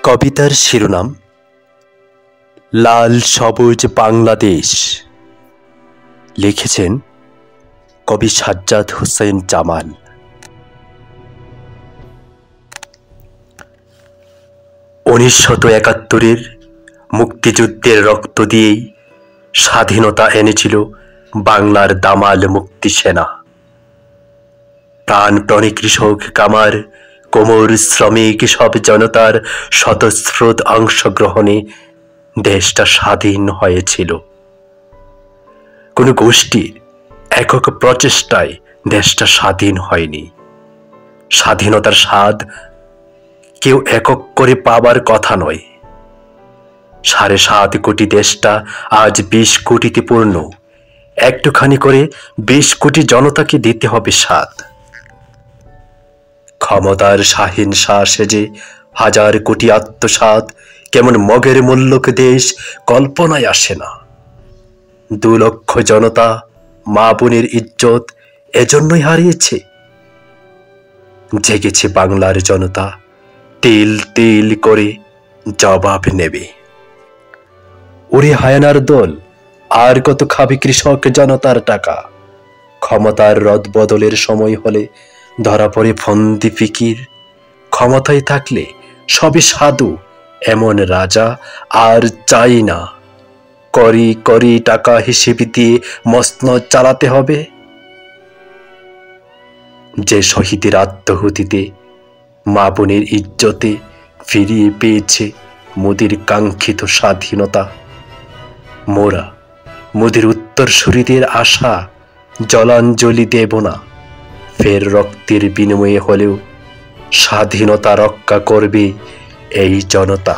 কবিতার শিরোনাম লাল সবুজ বাংলাদেশ। লিখেছেন কবি সাজ্জাদ হোসেন জামাল। 1971-এর মুক্তিযুদ্ধের রক্ত দিয়েই স্বাধীনতা এনেছিল বাংলার দামাল মুক্তি সেনা। প্রাণপ্রণে কৃষক, কামার, কোমর শ্রমিক সব জনতার স্বতঃস্ফূর্ত অংশগ্রহণে দেশটা স্বাধীন হয়েছিল। কোনো গোষ্ঠীর একক প্রচেষ্টায় দেশটা স্বাধীন হয়নি। স্বাধীনতার স্বাদ কেউ একক করে পাবার কথা নয়। 7.5 কোটি দেশটা আজ 20 কোটিতে পূর্ণ। একটুখানি করে 20 কোটি জনতাকে দিতে হবে স্বাদ। ক্ষমতার শাহিন শাহ সেজে হাজার কোটি আত্মসাৎ কেমন মগের মুল্লুক দেশ কল্পনায় আসে না। 2 লক্ষ জনতা মা বোনের ইজ্জত এজন্যই হারিয়েছে। জেগেছে বাংলার জনতা, তিল তিল করে জবাব নেবে। ওরে হায়ানার দল, আর কত খাবে কৃষক জনতার টাকা? ক্ষমতার রদবদলের সময় হলে ধরা পড়ে ফন্দি ফিকির। ক্ষমতায় থাকলে সবে সাধু, এমন রাজা আর চাই না। করি করি টাকা হিসেব দিয়ে মসনদ চালাতে হবে। যে শহীদের আত্মহুতিতে মা বোনের ইজ্জতে ফিরিয়ে পেয়েছে মোদের কাঙ্ক্ষিত স্বাধীনতা, মোরা মোদের উত্তরসূরিদের আশা জলাঞ্জলি দেব না। ফের রক্তের বিনিময়ে হলেও স্বাধীনতা রক্ষা করবে এই জনতা।